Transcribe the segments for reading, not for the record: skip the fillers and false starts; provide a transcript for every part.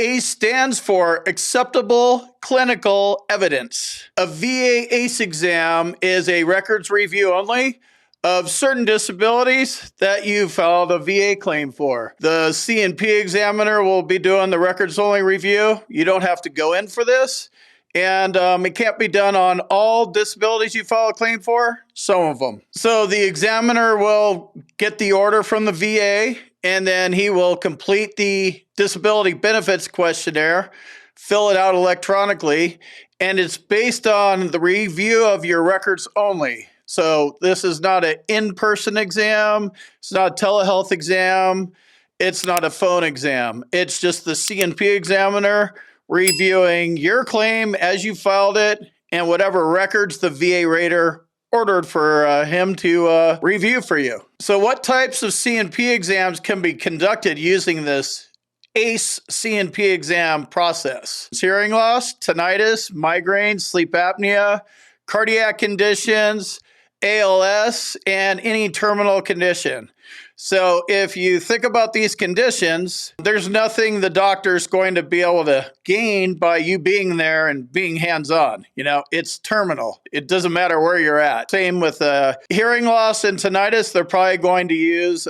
ACE stands for Acceptable Clinical Evidence. A VA ACE exam is a records review only of certain disabilities that you filed a VA claim for. The C&P examiner will be doing the records only review. You don't have to go in for this. And it can't be done on all disabilities you file a claim for, some of them. So the examiner will get the order from the VA, and then he will complete the Disability Benefits Questionnaire, fill it out electronically, and it's based on the review of your records only. So this is not an in-person exam, it's not a telehealth exam, it's not a phone exam. It's just the C&P examiner reviewing your claim as you filed it and whatever records the VA rater ordered for him to review for you. So what types of C&P exams can be conducted using this ACE C&P exam process? Hearing loss, tinnitus, migraines, sleep apnea, cardiac conditions, ALS, and any terminal condition. So if you think about these conditions, there's nothing the doctor's going to be able to gain by you being there and being hands-on. You know, it's terminal. It doesn't matter where you're at. Same with hearing loss and tinnitus. They're probably going to use,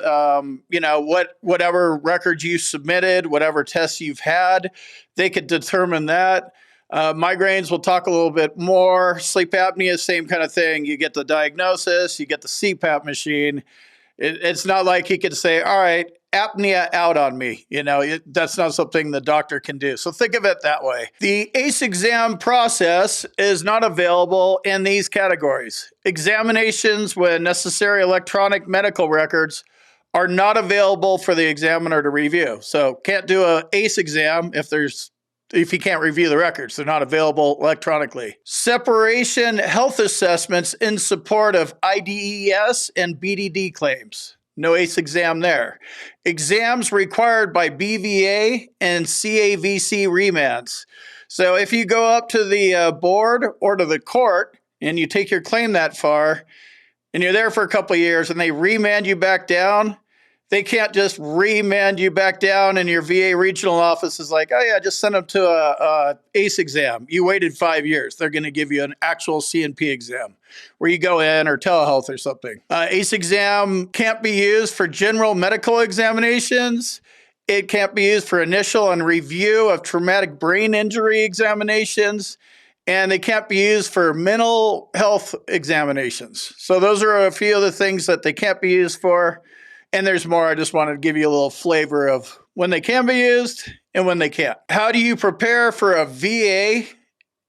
whatever records you submitted, whatever tests you've had. They could determine that. Migraines, we'll talk a little bit more. Sleep apnea, same kind of thing. You get the diagnosis, you get the CPAP machine. It's not like he could say, all right, apnea out on me. You know, that's not something the doctor can do. So think of it that way. The ACE exam process is not available in these categories. Examinations with necessary electronic medical records are not available for the examiner to review. So can't do an ACE exam if you can't review the records. They're not available electronically. Separation health assessments in support of IDES and BDD claims. No ACE exam there. Exams required by BVA and CAVC remands. So if you go up to the board or to the court and you take your claim that far and you're there for a couple of years and they remand you back down, they can't just remand you back down and your VA regional office is like, oh yeah, just send them to a ACE exam. You waited 5 years. They're going to give you an actual C&P exam where you go in, or telehealth or something. ACE exam can't be used for general medical examinations. It can't be used for initial and review of traumatic brain injury examinations. And they can't be used for mental health examinations. So those are a few of the things that they can't be used for. And there's more. I just wanted to give you a little flavor of when they can be used and when they can't. How do you prepare for a VA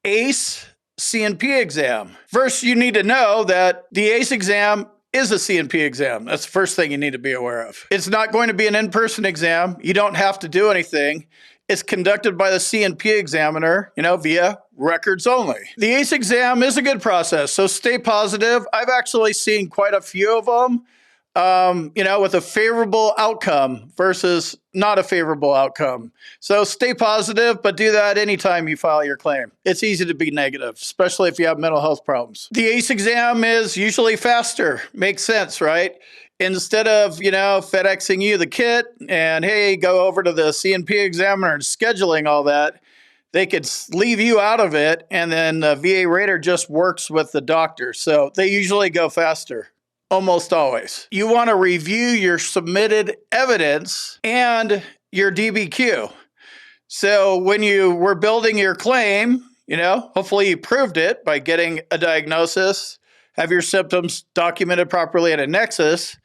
ACE C&P exam? First, you need to know that the ACE exam is a C&P exam. That's the first thing you need to be aware of. It's not going to be an in-person exam. You don't have to do anything. It's conducted by the C&P examiner, via records only. The ACE exam is a good process, so stay positive. I've actually seen quite a few of them. With a favorable outcome versus not a favorable outcome. So stay positive, but do that anytime you file your claim. It's easy to be negative, especially if you have mental health problems. The ACE exam is usually faster. Makes sense, right? Instead of, FedExing you the kit and, hey, go over to the C&P examiner and scheduling all that, they could leave you out of it, and then the VA rater just works with the doctor. So they usually go faster. Almost always. You want to review your submitted evidence and your DBQ. So when you were building your claim, hopefully you proved it by getting a diagnosis, have your symptoms documented properly at a nexus,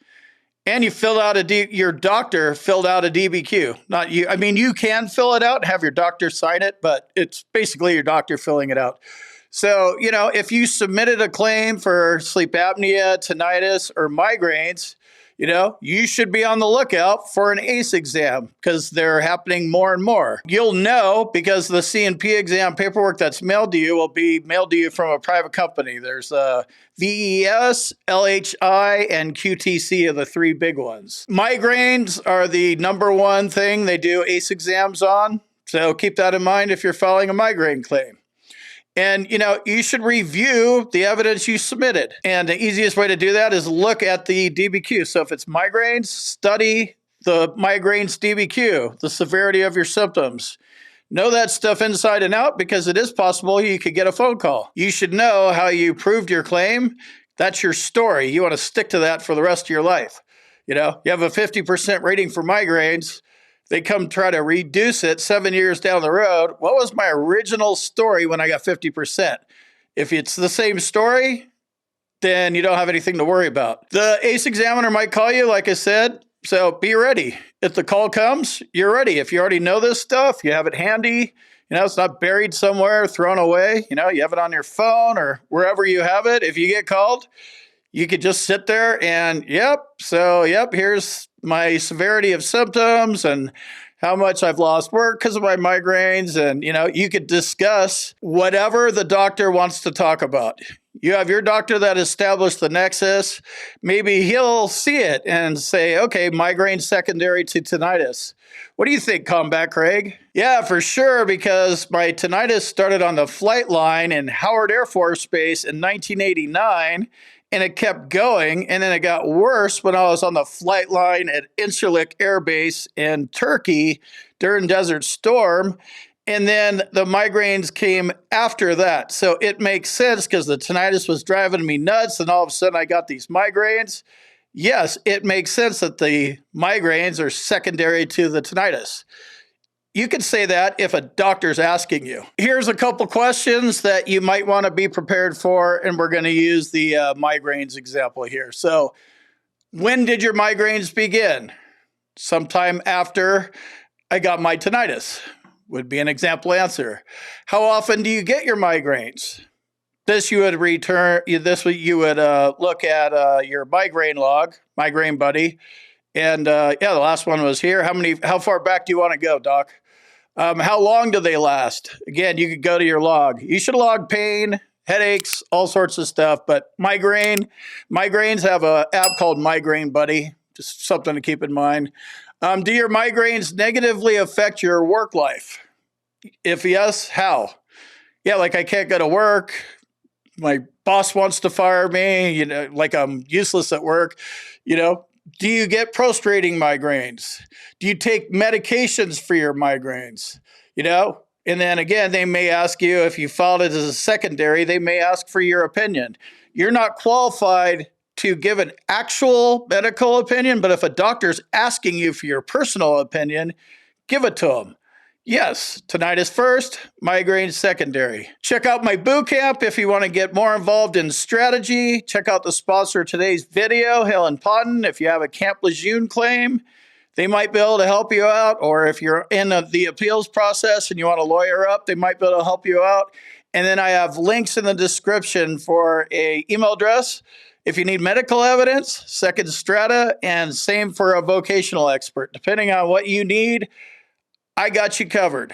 and you filled out your doctor filled out a DBQ. Not you. I mean, you can fill it out and have your doctor sign it, but it's basically your doctor filling it out. So, if you submitted a claim for sleep apnea, tinnitus, or migraines, you should be on the lookout for an ACE exam because they're happening more and more. You'll know because the C&P exam paperwork that's mailed to you will be mailed to you from a private company. There's VES, LHI, and QTC are the three big ones. Migraines are the number one thing they do ACE exams on. So keep that in mind if you're filing a migraine claim. And, you should review the evidence you submitted. And the easiest way to do that is look at the DBQ. So if it's migraines, study the migraines DBQ, the severity of your symptoms. Know that stuff inside and out because it is possible you could get a phone call. You should know how you proved your claim. That's your story. You want to stick to that for the rest of your life. You have a 50% rating for migraines. They come try to reduce it 7 years down the road. What was my original story when I got 50%? If it's the same story, then you don't have anything to worry about. The ACE examiner might call you, like I said, so be ready. If the call comes, you're ready. If you already know this stuff, you have it handy. It's not buried somewhere, thrown away. You have it on your phone or wherever you have it. If you get called, you could just sit there and, here's my severity of symptoms and how much I've lost work because of my migraines. And, you could discuss whatever the doctor wants to talk about. You have your doctor that established the nexus. Maybe he'll see it and say, okay, migraine secondary to tinnitus. What do you think, Combat Craig? Yeah, for sure, because my tinnitus started on the flight line in Howard Air Force Base in 1989, and it kept going, and then it got worse when I was on the flight line at Incirlik Air Base in Turkey during Desert Storm. And then the migraines came after that. So it makes sense because the tinnitus was driving me nuts and all of a sudden I got these migraines. Yes, it makes sense that the migraines are secondary to the tinnitus. You could say that if a doctor's asking you. Here's a couple questions that you might want to be prepared for, and we're going to use the migraines example here. So when did your migraines begin? Sometime after I got my tinnitus. Would be an example answer. How often do you get your migraines? You would look at your migraine log, Migraine Buddy, and the last one was here. How far back do you want to go, Doc? How long do they last? Again, you could go to your log. You should log pain, headaches, all sorts of stuff. But migraines have an app called Migraine Buddy. Just something to keep in mind. Do your migraines negatively affect your work life? If yes, how? Yeah, like I can't go to work. My boss wants to fire me, like I'm useless at work. Do you get prostrating migraines? Do you take medications for your migraines? And then again, they may ask you, if you filed it as a secondary, they may ask for your opinion. You're not qualified to give an actual medical opinion, but if a doctor's asking you for your personal opinion, give it to them. Yes, tinnitus first, migraine secondary. Check out my boot camp if you want to get more involved in strategy. Check out the sponsor of today's video, Helen Potton. If you have a Camp Lejeune claim, they might be able to help you out. Or if you're in the appeals process and you want to lawyer up, they might be able to help you out. And then I have links in the description for an email address if you need medical evidence, second strata, and same for a vocational expert. Depending on what you need, I got you covered.